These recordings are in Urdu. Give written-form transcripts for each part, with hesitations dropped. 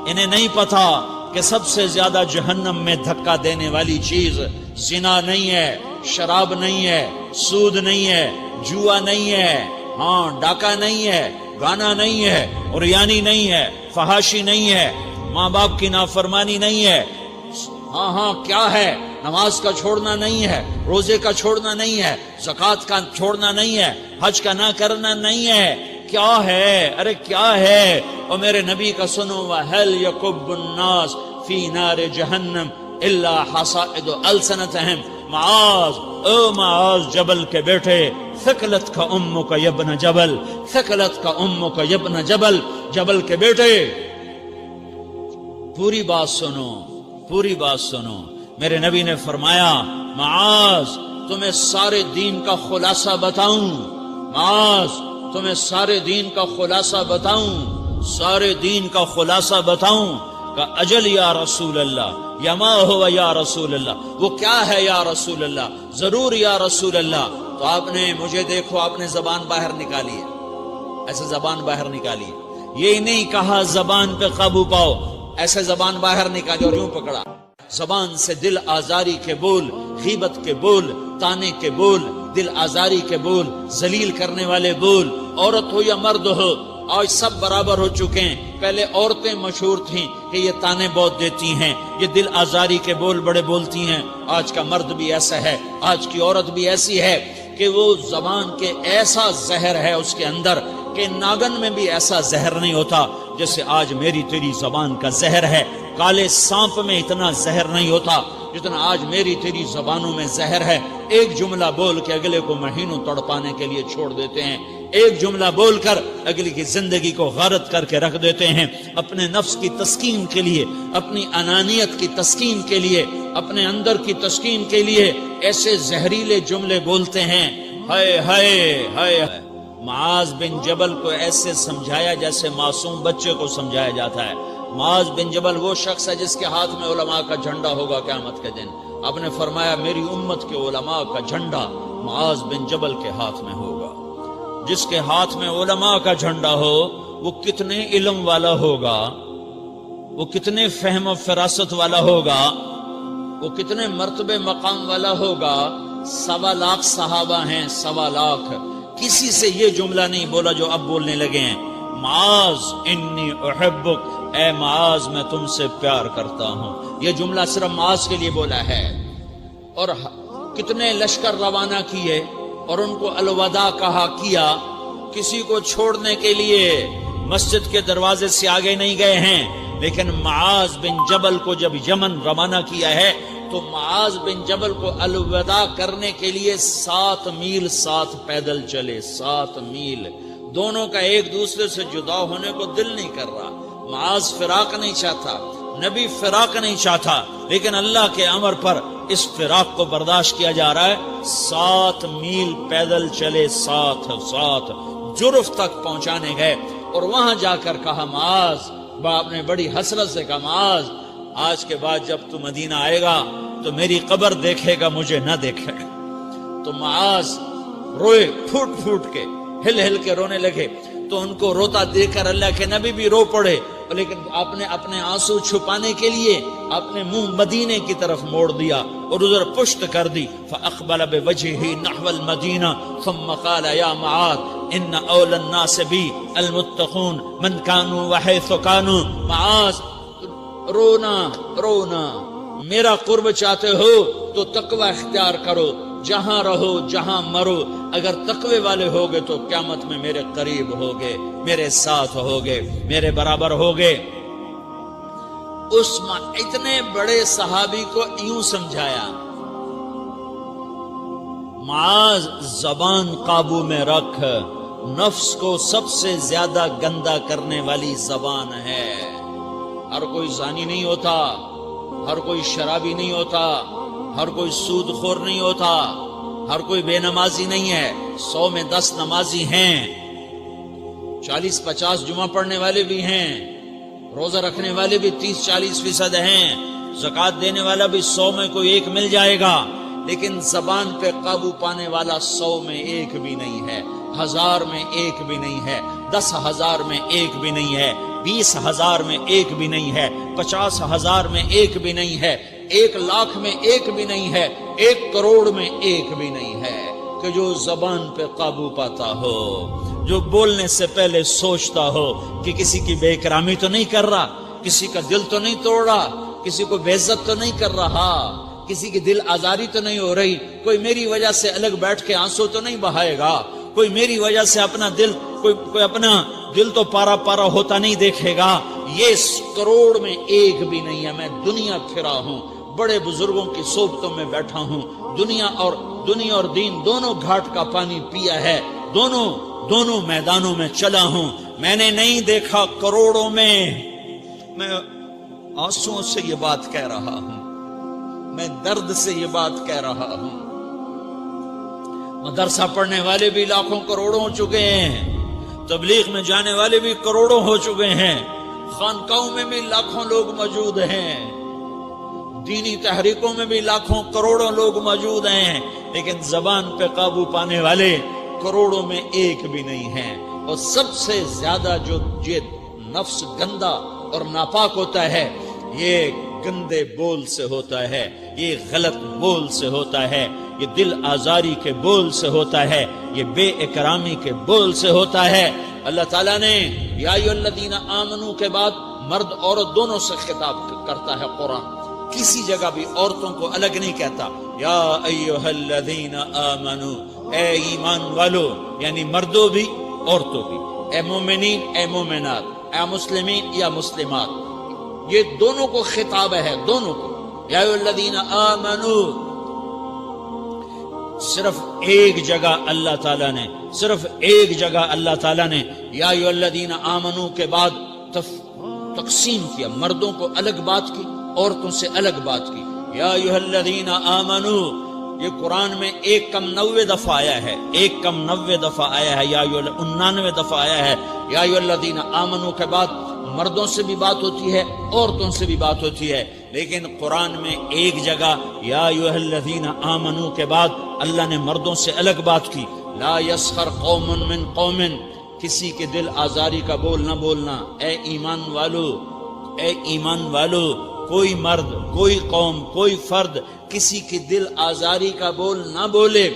انہیں نہیں پتا کہ سب سے زیادہ جہنم میں دھکا دینے والی چیز زنا نہیں ہے، شراب نہیں ہے، سود نہیں ہے، جوا نہیں ہے، ہاں ڈاکہ نہیں ہے، گانا نہیں ہے، عریانی نہیں ہے، فحاشی نہیں ہے، ماں باپ کی نافرمانی نہیں ہے، ہاں کیا ہے، نماز کا چھوڑنا نہیں ہے، روزے کا چھوڑنا نہیں ہے، زکوٰۃ کا چھوڑنا نہیں ہے، حج کا نہ کرنا نہیں ہے، کیا ہے؟ ارے کیا ہے؟ اور میرے نبی کا سنو، وَهَلْ يَكُبُّ النَّاسِ فِي نَارِ جَهَنَّمَ إِلَّا حَصَائِدُ أَلْسِنَتِهِمْ۔ معاذ، او معاذ جبل کے بیٹے، ثقلت کا امک یبن جبل، ثقلت کا امک یبن جبل، جبل کے بیٹے پوری بات سنو، پوری بات سنو۔ میرے نبی نے فرمایا، معاذ تمہیں سارے دین کا خلاصہ بتاؤں، معاذ تمہیں سارے دین کا خلاصہ بتاؤں، سارے دین کا خلاصہ بتاؤں؟ کہ اجل یا رسول اللہ، یا ما ہوا یا رسول اللہ، وہ کیا ہے یا رسول اللہ؟ ضرور یا رسول اللہ۔ تو آپ نے مجھے دیکھو، آپ نے زبان باہر نکالی ہے، ایسے زبان باہر نکالی ہے، یہ نہیں کہا زبان پہ قابو پاؤ، ایسے زبان باہر نکالی اور یوں پکڑا۔ زبان سے دل آزاری کے بول، غیبت کے بول، تانے کے بول، دل آزاری کے بول، ذلیل کرنے والے بول، عورت ہو یا مرد ہو، آج سب برابر ہو چکے ہیں۔ پہلے عورتیں مشہور تھیں کہ یہ تانے بہت دیتی ہیں، یہ دل آزاری کے بول بڑے بولتی ہیں۔ آج کا مرد بھی ایسا ہے، آج کی عورت بھی ایسی ہے کہ وہ زبان کے ایسا زہر ہے اس کے اندر کہ ناگن میں بھی ایسا زہر نہیں ہوتا جیسے آج میری تیری زبان کا زہر ہے۔ کالے سانپ میں اتنا زہر نہیں ہوتا جتنا آج میری تیری زبانوں میں زہر ہے۔ ایک جملہ بول کے اگلے کو مہینوں تڑپانے کے لیے چھوڑ دیتے ہیں، ایک جملہ بول کر اگلی کی زندگی کو غارت کر کے رکھ دیتے ہیں، اپنے نفس کی تسکین کے لیے، اپنی انانیت کی تسکین کے لیے، اپنے اندر کی تسکین کے لیے ایسے زہریلے جملے بولتے ہیں۔ ہائے ہائے ہائے۔ معاذ بن جبل کو ایسے سمجھایا جیسے معصوم بچے کو سمجھایا جاتا ہے۔ معاذ بن جبل وہ شخص ہے جس کے ہاتھ میں علماء کا جھنڈا ہوگا قیامت کے دن۔ آپ نے فرمایا میری امت کے علماء کا جھنڈا معاذ بن جبل کے ہاتھ میں ہوگا۔ جس کے ہاتھ میں علماء کا جھنڈا ہو وہ کتنے علم والا ہوگا، وہ کتنے فہم و فراست والا ہوگا، وہ کتنے مرتبے مقام والا ہوگا۔ 1.25 لاکھ صحابہ ہیں، 1.25 لاکھ، کسی سے یہ جملہ نہیں بولا جو اب بولنے لگے ہیں۔ معاذ انی احبک، اے معاذ میں تم سے پیار کرتا ہوں، یہ جملہ صرف معاذ کے لیے بولا ہے۔ اور کتنے لشکر روانہ کیے اور ان کو الوداع کہا کیا، کسی کو چھوڑنے کے لیے مسجد کے دروازے سے آگے نہیں گئے ہیں، لیکن معاذ بن جبل کو جب یمن روانہ کیا ہے تو معاذ بن جبل کو الوداع کرنے کے لیے 7 میل 7 پیدل چلے، 7 میل۔ دونوں کا ایک دوسرے سے جدا ہونے کو دل نہیں کر رہا۔ معاذ فراق نہیں چاہتا، نبی فراق نہیں چاہتا، لیکن اللہ کے امر پر اس فراق کو برداشت کیا جا رہا ہے۔ 7 میل پیدل چلے، 7 جرف تک پہنچانے گئے اور وہاں جا کر کہا معاذ، باپ نے بڑی حسرت سے کہا معاذ آج کے بعد جب تو مدینہ آئے گا تو میری قبر دیکھے گا، مجھے نہ دیکھے گا۔ تو معاذ روئے، پھوٹ پھوٹ کے، ہل ہل کے رونے لگے۔ تو ان کو روتا دیکھ کر اللہ کے نبی بھی رو پڑے، لیکن آپ نے اپنے آنسو چھپانے کے لیے اپنے منہ مدینے کی طرف موڑ دیا اور ادھر پشت کر دی۔ فاقبل بوجهه نحو المدینہ ثم قال یا معاذ ان اول الناس بی المتقون من كانوا وحيث كانوا۔ معاذ رونا رونا، میرا قرب چاہتے ہو تو تقوی اختیار کرو، جہاں رہو جہاں مرو، اگر تقوی والے ہوگے تو قیامت میں میرے قریب ہوگے، میرے ساتھ ہوگے، میرے برابر ہوگے۔ اس اتنے بڑے صحابی کو یوں سمجھایا، معاذ زبان قابو میں رکھ، نفس کو سب سے زیادہ گندا کرنے والی زبان ہے۔ ہر کوئی زانی نہیں ہوتا، ہر کوئی شرابی نہیں ہوتا، ہر کوئی سود خور نہیں ہوتا، ہر کوئی بے نمازی نہیں ہے۔ 100 میں 10 نمازی ہیں، 40-50 جمعہ پڑھنے والے بھی ہیں، روزہ رکھنے والے بھی 30-40% ہیں، زکوٰۃ دینے والا بھی 100 میں کوئی ایک مل جائے گا، لیکن زبان پہ قابو پانے والا 100 میں ایک بھی نہیں ہے، 1000 میں ایک بھی نہیں ہے، 10,000 میں ایک بھی نہیں ہے۔ 20,000 میں ایک بھی نہیں ہے، 50,000 میں ایک بھی نہیں ہے، 1,00,000 میں ایک بھی نہیں ہے، 1 کروڑ میں ایک بھی نہیں ہے کہ جو زبان پہ قابو پاتا ہو، جو بولنے سے پہلے سوچتا ہو کہ کسی کی بے اکرامی تو نہیں کر رہا، کسی کا دل تو نہیں توڑ رہا، کسی کو بے عزت تو نہیں کر رہا، کسی کی دل آزاری تو نہیں ہو رہی، کوئی میری وجہ سے الگ بیٹھ کے آنسو تو نہیں بہائے گا، کوئی میری وجہ سے اپنا دل کوئی اپنا دل تو پارا پارا ہوتا نہیں دیکھے گا۔ یہ 1 کروڑ میں ایک بھی نہیں ہے۔ میں دنیا پھرا ہوں، بڑے بزرگوں کی صحبتوں میں بیٹھا ہوں، دنیا اور دین دونوں گھاٹ کا پانی پیا ہے، دونوں میدانوں میں چلا ہوں، میں نے نہیں دیکھا کروڑوں میں۔ میں آنسوؤں سے یہ بات کہہ رہا ہوں، میں درد سے یہ بات کہہ رہا ہوں۔ مدرسہ پڑھنے والے بھی لاکھوں کروڑوں ہو چکے ہیں، تبلیغ میں جانے والے بھی کروڑوں ہو چکے ہیں، خانقاہوں میں بھی لاکھوں لوگ موجود ہیں، دینی تحریکوں میں بھی لاکھوں کروڑوں لوگ موجود ہیں، لیکن زبان پہ قابو پانے والے کروڑوں میں ایک بھی نہیں ہیں۔ اور سب سے زیادہ جو یہ نفس گندا اور ناپاک ہوتا ہے، یہ گندے بول سے ہوتا ہے، یہ غلط بول سے ہوتا ہے، یہ دل آزاری کے بول سے ہوتا ہے، یہ بے اکرامی کے بول سے ہوتا ہے۔ اللہ تعالیٰ نے یا ایھا الذین آمنو کے بعد مرد عورت دونوں سے خطاب کرتا ہے قرآن، کسی جگہ بھی عورتوں کو الگ نہیں کہتا۔ یا ایھا الذین آمنو، اے ایمان والو، یعنی مردوں بھی عورتوں بھی، اے مومنین اے مومنات، اے مسلمین یا مسلمات، یہ دونوں کو خطاب ہے، دونوں کو۔ یا ایھا الذین آمنو، صرف ایک جگہ اللہ تعالیٰ نے یا ایھا الذین آمنو کے بعد تقسیم کیا، مردوں کو الگ بات کی، عورتوں سے الگ بات کی۔ یا ایھا الذین آمنو، یہ قرآن میں 1 دفعہ آیا ہے، 1 دفعہ آیا ہے، یا 99 دفعہ آیا ہے۔ یا ایھا الذین آمنو کے بعد مردوں سے بھی بات ہوتی ہے، عورتوں سے بھی بات ہوتی ہے، لیکن قرآن میں ایک جگہ یا ایھا الذین آمنو کے بعد اللہ نے مردوں سے الگ بات کی۔ لا یسخر قوم من قوم، کسی کے دل آزاری کا بول نہ بولنا۔ اے ایمان والو، کوئی مرد، کوئی قوم، کوئی فرد کسی کی دل آزاری کا بول نہ بولے۔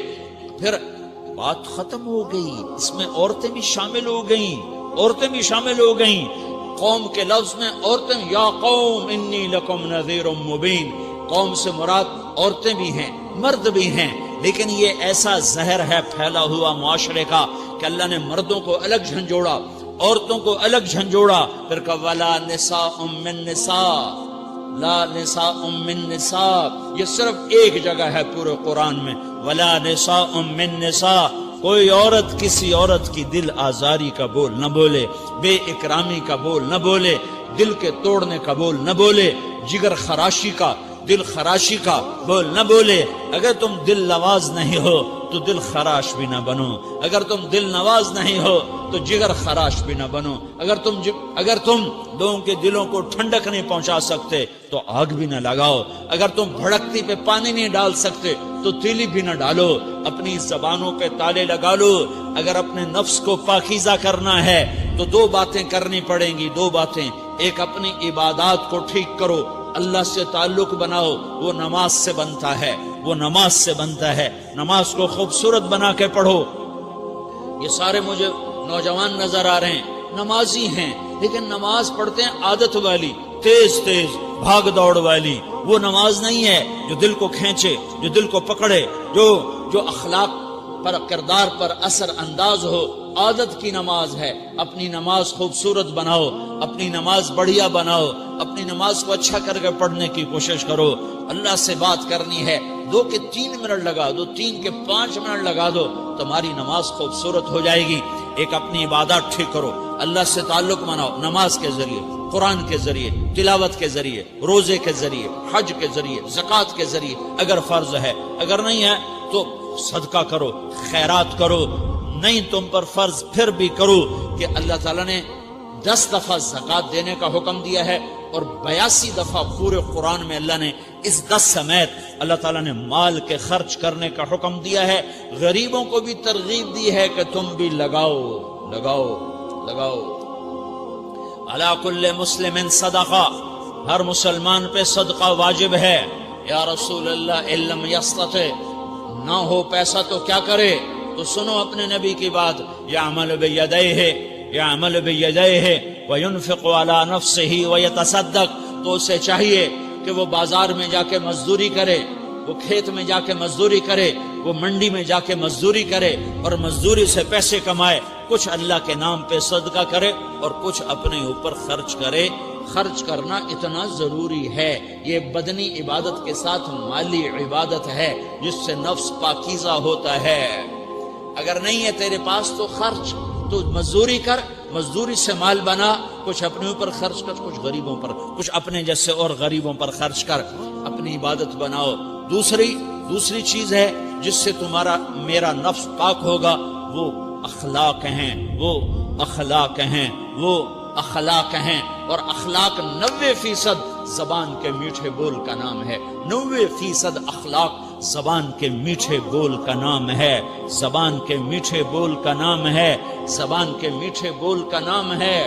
پھر بات ختم ہو گئی، اس میں عورتیں بھی شامل ہو گئیں، قوم کے لفظ میں عورتیں، یا قوم انی لکم نذیر مبین، قوم سے مراد عورتیں بھی ہیں، مرد بھی ہیں، لیکن یہ ایسا زہر ہے پھیلا ہوا معاشرے کا کہ اللہ نے مردوں کو الگ جھنجھوڑا، عورتوں کو الگ جھنجھوڑا، پھر کہا ولا نساء من نساء، لا نساء من نساء، یہ صرف ایک جگہ ہے پورے قرآن میں، ولا نساء من نساء، کوئی عورت کسی عورت کی دل آزاری کا بول نہ بولے، بے اکرامی کا بول نہ بولے، دل کے توڑنے کا بول نہ بولے، جگر خراشی کا، دل خراشی کا بول نہ بولے۔ اگر تم دل نواز نہیں ہو تو دل خراش بھی نہ بنو، اگر تم دل نواز نہیں ہو تو جگر خراش بھی نہ بنو، اگر تم لوگوں کے دلوں کو ٹھنڈک نہیں پہنچا سکتے تو آگ بھی نہ لگاؤ، اگر تم بھڑکتی پہ پانی نہیں ڈال سکتے تو تیلی بھی نہ ڈالو، اپنی زبانوں پہ تالے لگا لو۔ اگر اپنے نفس کو پاکیزہ کرنا ہے تو 2 باتیں کرنی پڑیں گی، 2 باتیں، ایک اپنی عبادات کو ٹھیک کرو، اللہ سے تعلق بناؤ، وہ نماز سے بنتا ہے، نماز کو خوبصورت بنا کے پڑھو۔ یہ سارے مجھے نوجوان نظر آ رہے ہیں، نمازی ہیں، لیکن نماز پڑھتے ہیں عادت والی، تیز بھاگ دوڑ والی، وہ نماز نہیں ہے جو دل کو کھینچے، جو دل کو پکڑے، جو اخلاق پر، کردار پر اثر انداز ہو۔ عادت کی نماز ہے، اپنی نماز خوبصورت بناؤ، اپنی نماز بڑھیا بناؤ، اپنی نماز کو اچھا کر کے پڑھنے کی کوشش کرو۔ اللہ سے بات کرنی ہے، 2 کے 3 منٹ لگا دو، 3 کے 5 منٹ لگا دو، تمہاری نماز خوبصورت ہو جائے گی۔ ایک اپنی عبادات ٹھیک کرو، اللہ سے تعلق بناؤ، نماز کے ذریعے، قرآن کے ذریعے، تلاوت کے ذریعے، روزے کے ذریعے، حج کے ذریعے، زکوٰۃ کے ذریعے، اگر فرض ہے، اگر نہیں ہے تو صدقہ کرو، خیرات کرو، نہیں تم پر فرض پھر بھی کرو، کہ اللہ تعالیٰ نے 10 دفعہ زکوٰۃ دینے کا حکم دیا ہے، اور 82 دفعہ پورے قرآن میں اللہ نے اس 10 سمیت اللہ تعالیٰ نے مال کے خرچ کرنے کا حکم دیا ہے۔ غریبوں کو بھی ترغیب دی ہے کہ تم بھی لگاؤ۔ علی کل مسلم صدقہ، ہر مسلمان پہ صدقہ واجب ہے۔ یا رسول اللہ ان لم یستطع، نہ ہو پیسہ تو کیا کرے؟ تو سنو اپنے نبی کی بات، یعمل بیدیہ، یعمل بیدیہ وینفق علی نفسہ ویتصدق، تو اسے چاہیے کہ وہ بازار میں جا کے مزدوری کرے، وہ کھیت میں جا کے مزدوری کرے، وہ منڈی میں جا کے مزدوری کرے اور مزدوری سے پیسے کمائے، کچھ اللہ کے نام پہ صدقہ کرے اور کچھ اپنے اوپر خرچ کرے۔ خرچ کرنا اتنا ضروری ہے، یہ بدنی عبادت کے ساتھ مالی عبادت ہے جس سے نفس پاکیزہ ہوتا ہے۔ اگر نہیں ہے تیرے پاس تو خرچ، تو مزدوری کر، مزدوری سے مال بنا، کچھ اپنے اوپر خرچ کر، کچھ غریبوں پر، کچھ اپنے جیسے اور غریبوں پر خرچ کر، اپنی عبادت بناؤ۔ دوسری چیز ہے جس سے تمہارا میرا نفس پاک ہوگا، وہ اخلاق ہیں، وہ اخلاق ہیں، وہ اخلاق ہیں۔ اور اخلاق 90% زبان کے میٹھے بول کا نام ہے، 90% اخلاق زبان کے میٹھے بول کا نام ہے، زبان کے میٹھے بول کا نام ہے، زبان کے میٹھے بول کا نام ہے۔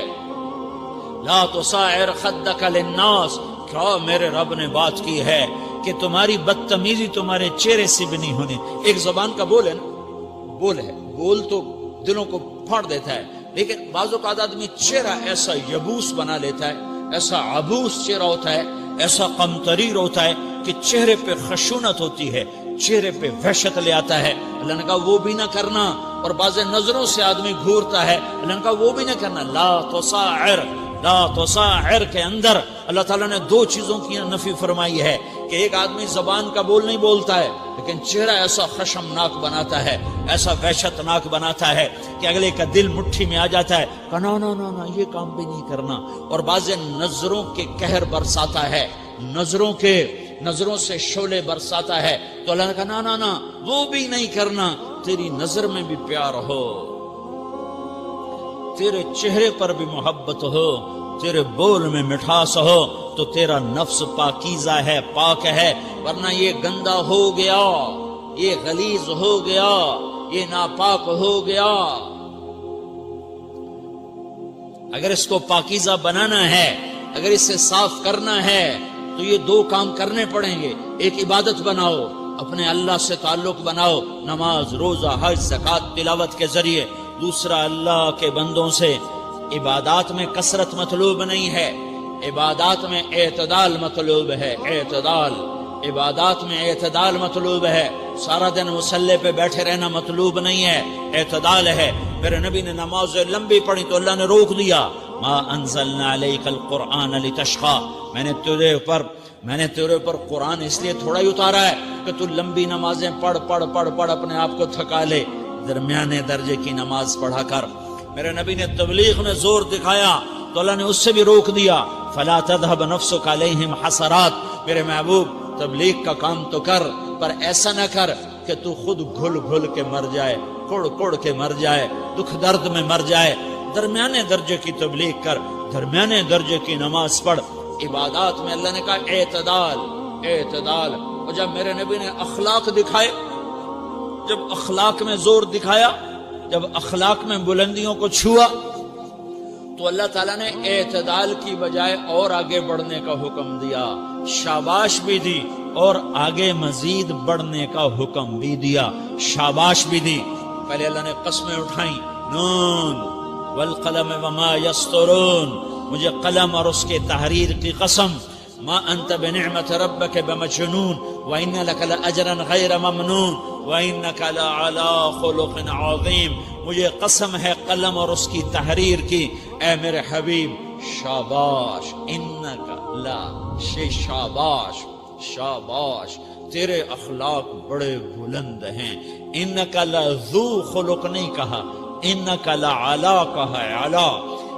لا تصاعر خدک للناس، کیا میرے رب نے بات کی ہے کہ تمہاری بدتمیزی تمہارے چہرے سے بھی نہیں ہونی۔ ایک زبان کا بول ہے نا، بول ہے، بول تو دلوں کو پھاڑ دیتا ہے، لیکن بعض اوقات آدمی چہرہ ایسا یبوس بنا لیتا ہے، ایسا عبوس چہرہ ہوتا ہے، ایسا قمطریر ہوتا ہے کہ چہرے پہ خشونت ہوتی ہے، چہرے پہ وحشت لے آتا ہے۔ اللہ نے کہا وہ بھی نہ کرنا، اور بعض نظروں سے آدمی گھورتا ہے، اللہ نے کہا وہ بھی نہ کرنا۔ لا تصاعر، لا تصاعر کے اندر اللہ تعالیٰ نے 2 چیزوں کی نفی فرمائی ہے کہ ایک آدمی زبان کا بول نہیں بولتا ہے لیکن چہرہ ایسا خشمناک بناتا ہے، ایسا وحشتناک بناتا ہے کہ اگلے کا دل مٹھی میں آ جاتا ہے کہ نا نا نا نا یہ کام بھی نہیں کرنا۔ اور بعض نظروں کے قہر برساتا ہے، نظروں سے شعلے برساتا ہے، تو اللہ نے کہا نا نا نا وہ بھی نہیں کرنا۔ تیری نظر میں بھی پیار ہو، تیرے چہرے پر بھی محبت ہو، تیرے بول میں مٹھاس ہو، تو تیرا نفس پاکیزہ ہے، پاک ہے۔ ورنہ یہ گندا ہو گیا، یہ غلیظ ہو گیا، یہ ناپاک ہو گیا۔ اگر اس کو پاکیزہ بنانا ہے، اگر اسے صاف کرنا ہے تو یہ 2 کام کرنے پڑیں گے۔ ایک عبادت بناؤ، اپنے اللہ سے تعلق بناؤ، نماز، روزہ، حج، زکوٰۃ، تلاوت کے ذریعے۔ دوسرا، اللہ کے بندوں سے عبادات میں کثرت مطلوب نہیں ہے، عبادات میں اعتدال مطلوب ہے، اعتدال، عبادات میں اعتدال مطلوب ہے۔ سارا دن مصلی پہ بیٹھے رہنا مطلوب نہیں ہے، اعتدال ہے۔ میرے نبی نے نماز لمبی پڑھی تو اللہ نے روک دیا، ما انزلنا علیک القرآن لتشقی، میں نے تیرے اوپر قرآن اس لیے تھوڑا ہی اتارا ہے کہ تو لمبی نمازیں پڑھ اپنے آپ کو تھکا لے، درمیانے درجے کی نماز پڑھا کر۔ میرے نبی نے تبلیغ میں زور دکھایا تو اللہ نے اس سے بھی روک دیا، فلا تذهب نفسك علیہم حسرات، میرے محبوب تبلیغ کا کام تو کر، پر ایسا نہ کر کہ تو خود گھل کے مر جائے، کڑ کے مر جائے، دکھ درد میں مر جائے۔ درمیانے درجے کی تبلیغ کر، درمیانے درجے کی نماز پڑھ۔ عبادات میں اللہ نے کہا اعتدال، اعتدال۔ اور جب میرے نبی نے اخلاق دکھائے، جب اخلاق میں زور دکھایا، جب اخلاق میں بلندیوں کو چھوا، تو اللہ تعالیٰ نے اعتدال کی بجائے اور آگے بڑھنے کا حکم دیا، شاباش بھی دی اور آگے مزید بڑھنے کا حکم بھی دیا، شاباش بھی دی۔ پہلے اللہ نے قسمیں اٹھائیں، نون والقلم وما یسطرون، مجھے قلم اور اس کے تحریر کی قسم، ما انت بنعمت ربک بمجنون وان لک لاجرا غیر ممنون وانک لعلی خلق عظیم، مجھے قسم ہے قلم اور اس کی تحریر کی، اے میرے حبیب شاباش، انک لا شاباش، شاباش، تیرے اخلاق بڑے بلند ہیں۔ انک لذو خلق نہیں کہا، انک لعلی کہا، علا،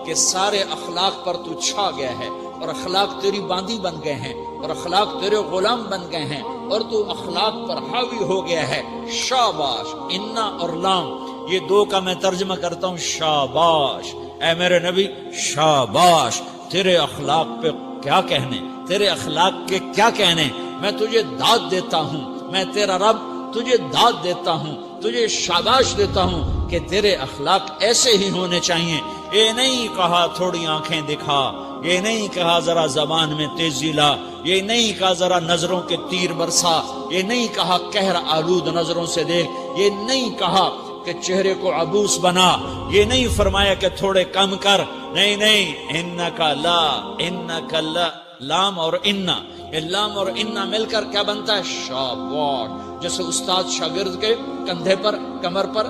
کہ سارے اخلاق پر تو چھا گیا ہے، اور اخلاق تیری باندی بن گئے ہیں، اور اخلاق تیرے غلام بن گئے ہیں، اور تو اخلاق پر حاوی ہو گیا ہے۔ شاباش، انا اور لام، یہ 2 کا میں ترجمہ کرتا ہوں، شاباش، اے میرے نبی شاباش، تیرے اخلاق پہ کیا کہنے، تیرے اخلاق کے کیا کہنے، میں تجھے داد دیتا ہوں، میں تیرا رب تجھے داد دیتا ہوں، تجھے شاباش دیتا ہوں کہ تیرے اخلاق ایسے ہی ہونے چاہیے. یہ نہیں کہا تھوڑی آنکھیں دکھا، یہ نہیں کہا ذرا زبان میں تیزی لا، یہ نہیں کہا ذرا نظروں کے تیر برسا، یہ نہیں کہا قہر آلود نظروں سے دیکھ، یہ نہیں کہا کہ چہرے کو عبوس بنا، یہ نہیں فرمایا کہ تھوڑے کم کر. نہیں نہیں، انکا لا، انکا لا، لام اور انا، یہ لام اور انا مل کر کیا بنتا ہے؟ شاباش. جیسے استاد شاگرد کے کندھے پر، کمر پر،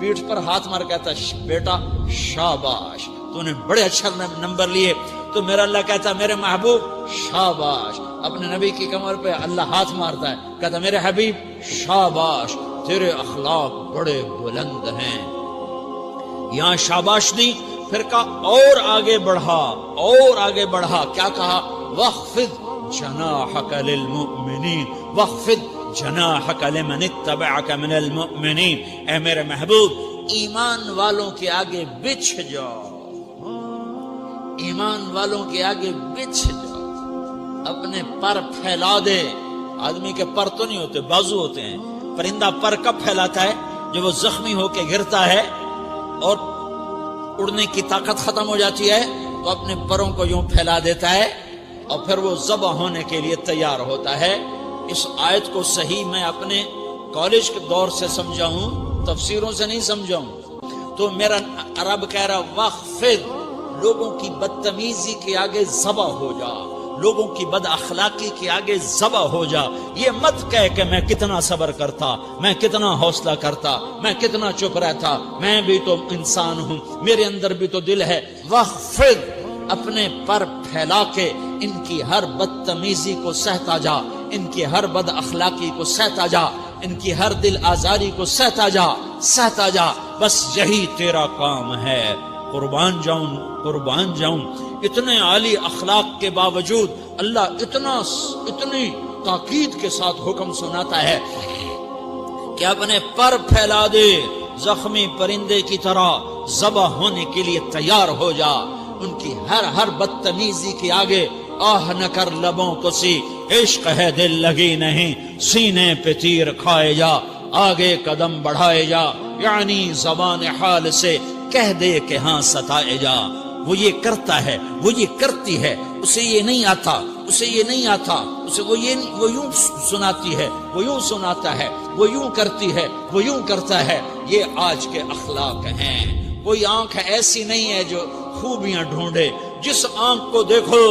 پیٹھ پر ہاتھ مار کہتا ہے بیٹا شاباش، تو نے بڑے اچھا نمبر لیے. تو میرا اللہ کہتا ہے میرے محبوب شاباش. اپنے نبی کی کمر پہ اللہ ہاتھ مارتا ہے، کہتا میرے حبیب شاباش، تیرے اخلاق بڑے بلند ہیں. یہاں شاباش دی، پھر کہا اور آگے بڑھا، اور آگے بڑھا. کیا کہا؟ وَخْفِضْ جَنَاحَكَ لِلْمُؤْمِنِينَ وَخْفِضْ جَنَاحَكَ لِمَنِ اتَّبَعَكَ مِنَ الْمُؤْمِنِينَ. اے میرے محبوب، ایمان والوں کے آگے بچھ جاؤ، ایمان والوں کے آگے بچھ جاؤ، اپنے پر پھیلا دے. آدمی کے پر تو نہیں ہوتے، بازو ہوتے ہیں. پرندہ پر کب پھیلاتا ہے؟ جب وہ زخمی ہو کے گرتا ہے اور اڑنے کی طاقت ختم ہو جاتی ہے تو اپنے پروں کو یوں پھیلا دیتا ہے اور پھر وہ ذبح ہونے کے لیے تیار ہوتا ہے. اس آیت کو صحیح میں اپنے کالج کے دور سے سمجھا ہوں، تفسیروں سے نہیں سمجھا ہوں. تو میرا عرب کہہ رہا وَخْفِضْ، لوگوں کی بدتمیزی کے آگے ذبح ہو جا، لوگوں کی بد اخلاقی کے آگے ذبح ہو جا. یہ مت کہہ کہ میں کتنا صبر کرتا، میں کتنا حوصلہ کرتا، میں کتنا چپ رہتا، میں بھی تو انسان ہوں، میرے اندر بھی تو دل ہے. وَخْفِضْ، اپنے پر پھیلا کے ان کی ہر بدتمیزی کو سہتا جا، ان کی ہر بد اخلاقی کو سہتا جا، ان کی ہر دل آزاری کو سہتا جا، سہتا جا. بس یہی تیرا کام ہے. قربان جاؤں، قربان جاؤں. اتنے عالی اخلاق کے باوجود اللہ اتنی تاکید کے ساتھ حکم سناتا ہے کہ اپنے پر پھیلا دے، زخمی پرندے کی طرح ذبح ہونے کے لیے تیار ہو جا. ان کی ہر بدتمیزی کے آگے آہ نہ کر لبوں کو سی، عشق ہے دل لگی نہیں، سینے پہ تیر کھائے جا، آگے قدم بڑھائے جا، یعنی زبان حال سے کہہ دے کہ ہاں ستائے جا. وہ یہ کرتا ہے، وہ یہ کرتی ہے، اسے یہ نہیں آتا، اسے یہ نہیں آتا، اسے وہ یوں سناتی ہے، وہ یوں سناتا ہے، وہ یوں کرتی ہے، وہ یوں کرتا ہے. یہ آج کے اخلاق ہیں. کوئی آنکھ ایسی نہیں ہے جو خوبیاں ڈھونڈے. جس آنکھ کو دیکھو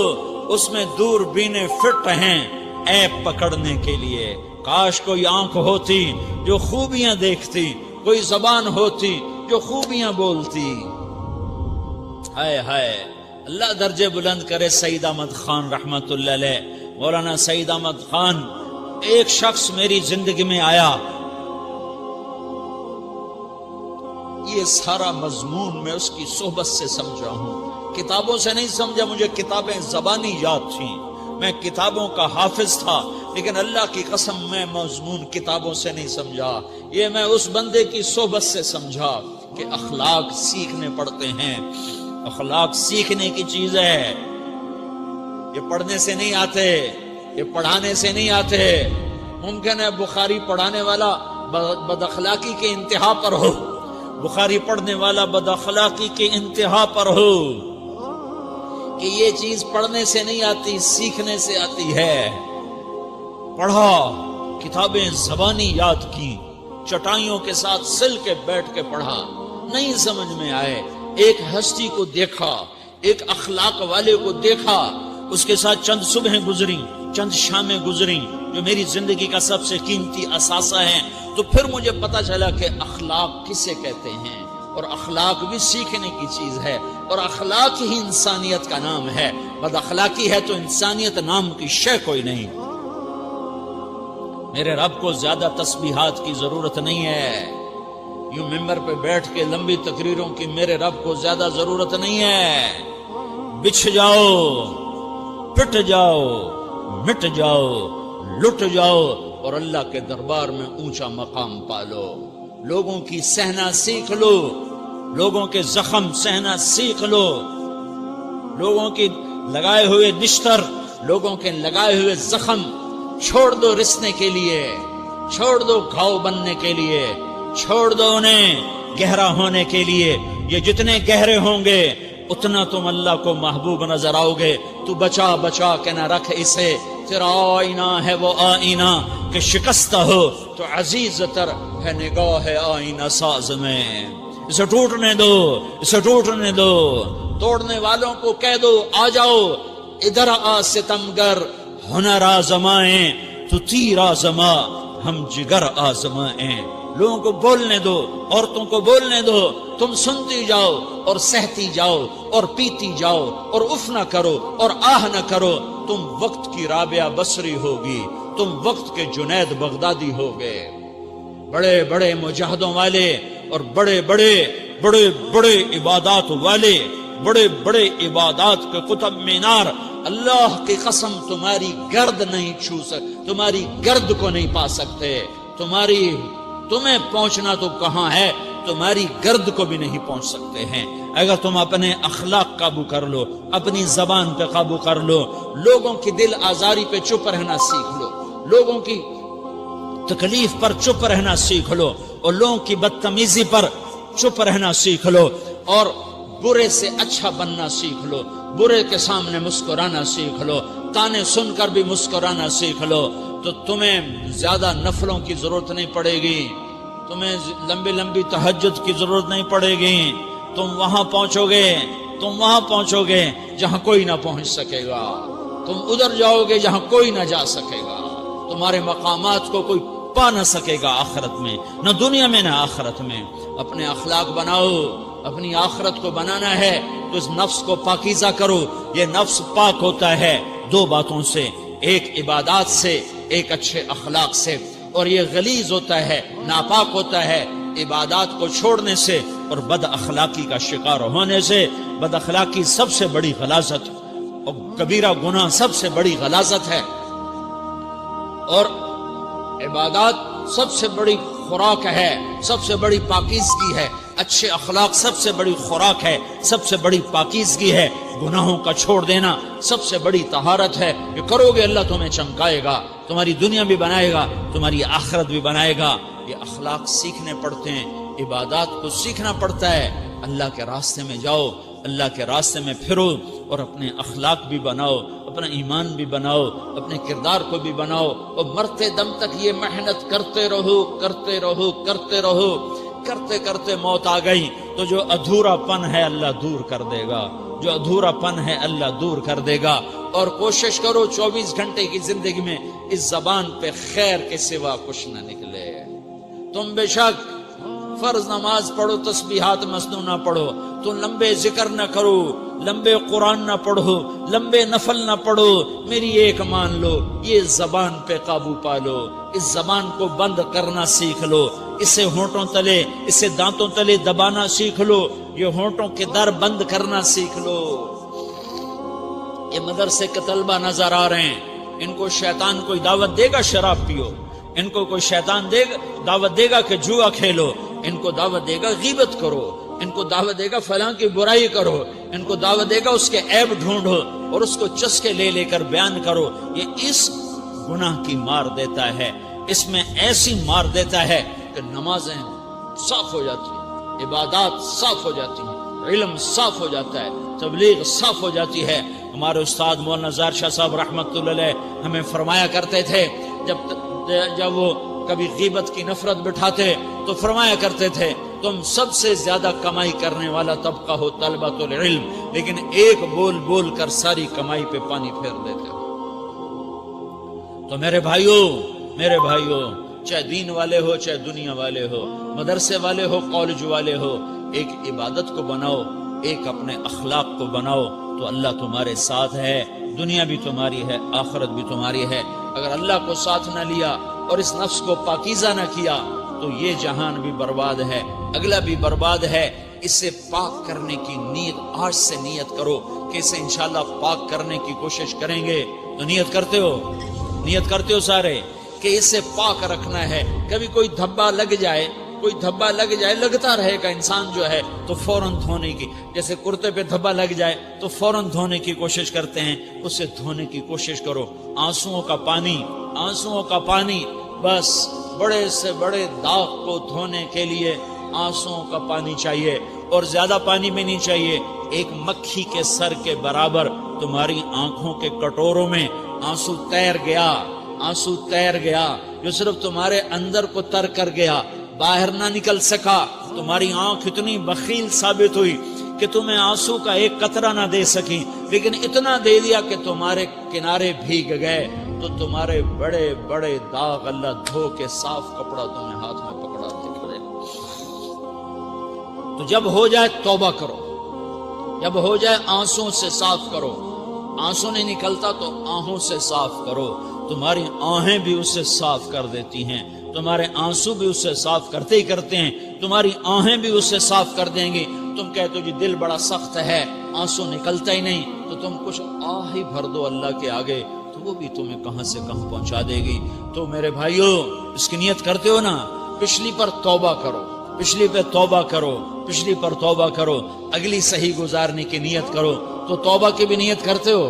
اس میں دور بینے فٹ ہیں عیب پکڑنے کے لیے. کاش کوئی آنکھ ہوتی جو خوبیاں دیکھتی، کوئی زبان ہوتی جو خوبیاں بولتی. ہائے ہائے، اللہ درجے بلند کرے سعید احمد خان رحمت اللہ علیہ. مولانا سعید احمد خان، ایک شخص میری زندگی میں آیا، یہ سارا مضمون میں اس کی صحبت سے سمجھا ہوں، کتابوں سے نہیں سمجھا. مجھے کتابیں زبانی یاد تھیں، میں کتابوں کا حافظ تھا، لیکن اللہ کی قسم میں مضمون کتابوں سے نہیں سمجھا. یہ میں اس بندے کی صحبت سے سمجھا کہ اخلاق سیکھنے پڑتے ہیں. اخلاق سیکھنے کی چیز ہے، یہ پڑھنے سے نہیں آتے، یہ پڑھانے سے نہیں آتے. ممکن ہے بخاری پڑھانے والا بد اخلاقی کے انتہا پر ہو، بخاری پڑھنے والا بد اخلاقی کے انتہا پر ہو، کہ یہ چیز پڑھنے سے نہیں آتی، سیکھنے سے آتی ہے. پڑھا، کتابیں زبانی یاد کی، چٹائیوں کے ساتھ سل کے بیٹھ کے پڑھا، نہیں سمجھ میں آئے. ایک ہستی کو دیکھا، ایک اخلاق والے کو دیکھا، اس کے ساتھ چند صبحیں گزری، چند شامیں گزری جو میری زندگی کا سب سے قیمتی اثاثہ ہیں. تو پھر مجھے پتا چلا کہ اخلاق کسے کہتے ہیں، اور اخلاق بھی سیکھنے کی چیز ہے، اور اخلاق ہی انسانیت کا نام ہے. بد اخلاقی ہے تو انسانیت نام کی شے کوئی نہیں. میرے رب کو زیادہ تسبیحات کی ضرورت نہیں ہے، یوں ممبر پہ بیٹھ کے لمبی تقریروں کی میرے رب کو زیادہ ضرورت نہیں ہے. بچھ جاؤ، پٹ جاؤ، مٹ جاؤ، لٹ جاؤ، اور اللہ کے دربار میں اونچا مقام پالو. لوگوں کی سہنا سیکھ لو، لوگوں کے زخم سہنا سیکھ لو، لوگوں کی لگائے ہوئے نشتر، لوگوں کے لگائے ہوئے زخم چھوڑ دو رسنے کے لیے، چھوڑ دو گھاؤ بننے کے لیے، چھوڑ دو انہیں گہرا ہونے کے لیے یہ جتنے گہرے ہوں گے اتنا تم اللہ کو محبوب نظر آؤ گے. تو بچا بچا کے نہ رکھ اسے، تیرا آئینہ ہے وہ آئینہ کہ شکستہ ہو تو عزیز تر ہے نگاہ آئینہ ساز میں. اسے ٹوٹنے دو، اسے ٹوٹنے دو. توڑنے والوں کو کہہ دو آ جاؤ ادھر آ ستمگر، ہنر آزمائیں تو تیر آزما، ہم جگر آزمائیں. لوگوں کو بولنے دو، عورتوں کو بولنے دو، تم سنتی جاؤ اور سہتی جاؤ اور پیتی جاؤ اور اف نہ کرو اور آہ نہ کرو. تم وقت کی رابعہ بصری ہوگی، تم وقت کے جنید بغدادی ہوگے. بڑے بڑے مجاہدوں والے اور بڑے بڑے بڑے بڑے عبادات والے، بڑے بڑے عبادات کے قطب مینار، اللہ کی قسم تمہاری گرد نہیں چھو سکتے، تمہاری گرد کو نہیں پا سکتے. تمہیں پہنچنا تو کہاں ہے، تمہاری گرد کو بھی نہیں پہنچ سکتے ہیں. اگر تم اپنے اخلاق قابو کر لو، اپنی زبان پہ قابو کر لو، لوگوں کی دل آزاری پہ چپ رہنا سیکھ لو، لوگوں کی تکلیف پر چپ رہنا سیکھ لو، اور لوگوں کی بدتمیزی پر چپ رہنا سیکھ لو، اور برے سے اچھا بننا سیکھ لو، برے کے سامنے مسکرانا سیکھ لو، تانے سن کر بھی مسکرانا سیکھ لو، تو تمہیں زیادہ نفلوں کی ضرورت نہیں پڑے گی، تمہیں لمبی لمبی تہجد کی ضرورت نہیں پڑے گی. تم وہاں پہنچو گے جہاں کوئی نہ پہنچ سکے گا. تم ادھر جاؤ گے جہاں کوئی نہ جا سکے گا. تمہارے مقامات کو کوئی پا نہ سکے گا آخرت میں، نہ دنیا میں نہ آخرت میں. اپنے اخلاق بناؤ، اپنی آخرت کو بنانا ہے تو اس نفس کو پاکیزہ کرو. یہ نفس پاک ہوتا ہے دو باتوں سے، ایک عبادات سے، ایک اچھے اخلاق سے، اور یہ غلیظ ہوتا ہے، ناپاک ہوتا ہے عبادات کو چھوڑنے سے اور بد اخلاقی کا شکار ہونے سے. بد اخلاقی سب سے بڑی غلاظت اور کبیرہ گناہ سب سے بڑی غلاظت ہے، اور عبادات سب سے بڑی خوراک ہے، سب سے بڑی پاکیزگی ہے. اچھے اخلاق سب سے بڑی خوراک ہے، سب سے بڑی پاکیزگی ہے. گناہوں کا چھوڑ دینا سب سے بڑی طہارت ہے. یہ کرو گے اللہ تمہیں چمکائے گا، تمہاری دنیا بھی بنائے گا، تمہاری آخرت بھی بنائے گا. یہ اخلاق سیکھنے پڑتے ہیں، عبادات کو سیکھنا پڑتا ہے. اللہ کے راستے میں جاؤ، اللہ کے راستے میں پھرو، اور اپنے اخلاق بھی بناؤ، اپنا ایمان بھی بناؤ، اپنے کردار کو بھی بناؤ، اور مرتے دم تک یہ محنت کرتے رہو کرتے رہو کرتے رہو. کرتے کرتے موت آ گئی تو جو ادھورا پن ہے اللہ دور کر دے گا، جو ادھورا پن ہے اللہ دور کر دے گا. اور کوشش کرو 24 گھنٹے کی زندگی میں اس زبان پہ خیر کے سوا کچھ نہ نکلے. تم بے شک فرض نماز پڑھو، تسبیحات مسنون نہ پڑھو، تم لمبے ذکر نہ کرو، لمبے قرآن نہ پڑھو، لمبے نفل نہ پڑھو. میری ایک مان لو، یہ زبان پہ قابو پا لو، اس زبان کو بند کرنا سیکھ لو، اسے ہونٹوں تلے، اسے دانتوں تلے دبانا سیکھ لو، یہ ہونٹوں کے در بند کرنا سیکھ لو. یہ مدرسے کے طلبہ نظر آ رہے ہیں، ان کو شیطان کوئی دعوت دے گا شراب پیو، ان کو کوئی شیطان دعوت دے گا کہ جوا کھیلو، ان کو دعوت دے گا غیبت کرو، ان کو دعوت دے گا فلاں کی برائی کرو، ان کو دعوت دے گا اس کے عیب ڈھونڈو اور اس کو چسکے لے لے کر بیان کرو. یہ اس گناہ کی مار دیتا ہے، اس میں ایسی مار دیتا ہے کہ نمازیں صاف ہو جاتی ہیں، عبادات صاف ہو جاتی ہیں، علم صاف ہو جاتا ہے، تبلیغ صاف ہو جاتی ہے. ہمارے استاد مولانا ظاہر شاہ صاحب رحمۃ اللہ علیہ ہمیں فرمایا کرتے تھے، جب وہ کبھی غیبت کی نفرت بٹھاتے تو فرمایا کرتے تھے تم سب سے زیادہ کمائی کرنے والا طبقہ ہو طلبۃ العلم، لیکن ایک بول بول کر ساری کمائی پہ پانی پھیر دیتے ہو. تو میرے بھائیوں چاہے دین والے ہو، چاہے دنیا والے ہو، مدرسے والے ہو، کالج والے ہو، ایک عبادت کو بناؤ، ایک اپنے اخلاق کو بناؤ تو اللہ تمہارے ساتھ ہے. دنیا بھی تمہاری ہے، آخرت بھی تمہاری ہے. اگر اللہ کو ساتھ نہ لیا اور اس نفس کو پاکیزہ نہ کیا تو یہ جہان بھی برباد ہے، اگلا بھی برباد ہے. اسے پاک کرنے کی نیت آج سے نیت کرو کہ اسے انشاءاللہ پاک کرنے کی کوشش کریں گے. تو نیت کرتے ہو سارے کہ اسے پاک رکھنا ہے. کبھی کوئی دھبا لگ جائے لگتا رہے گا انسان جو ہے تو فوراً دھونے کی، جیسے کرتے پہ دھبا لگ جائے تو فوراً دھونے کی کوشش کرتے ہیں، اسے دھونے کی کوشش کرو. آنسوؤں کا پانی بس بڑے سے بڑے داغ کو دھونے کے لیے آنسوؤں کا پانی چاہیے، اور زیادہ پانی بھی نہیں چاہیے، ایک مکھی کے سر کے برابر تمہاری آنکھوں کے کٹوروں میں آنسو تیر گیا، آنسو تیر گیا، جو صرف تمہارے اندر کو تر کر گیا، باہر نہ نکل سکا۔ تمہاری آنکھ اتنی بخیل ثابت ہوئی کہ تمہیں آنسو کا ایک قطرہ نہ دے سکی، لیکن اتنا دے دیا کہ تمہارے کنارے بھیگ گئے، تو تمہارے بڑے بڑے داغ اللہ دھو کے صاف کپڑا تمہیں ہاتھ میں پکڑا دے۔ تو جب ہو جائے توبہ کرو، جب ہو جائے آنسوں سے صاف کرو، آنسو نہیں نکلتا تو آہوں سے صاف کرو، تمہاری آہیں بھی اسے صاف کر دیتی ہیں، تمہارے آنسو بھی اسے صاف کرتے ہی کرتے ہیں، تمہاری آہیں بھی اسے صاف کر دیں گی۔ تم کہتے ہو جی دل بڑا سخت ہے، آنسو نکلتا ہی نہیں، تو تم کچھ آہ ہی بھر دو اللہ کے آگے، تو وہ بھی تمہیں کہاں سے کہاں پہنچا دے گی۔ تو میرے بھائیو، اس کی نیت کرتے ہو نا، پچھلی پر توبہ کرو، پچھلی پہ توبہ کرو، پچھلی پر توبہ کرو، اگلی صحیح گزارنے کی نیت کرو۔ تو توبہ کی بھی نیت کرتے ہو؟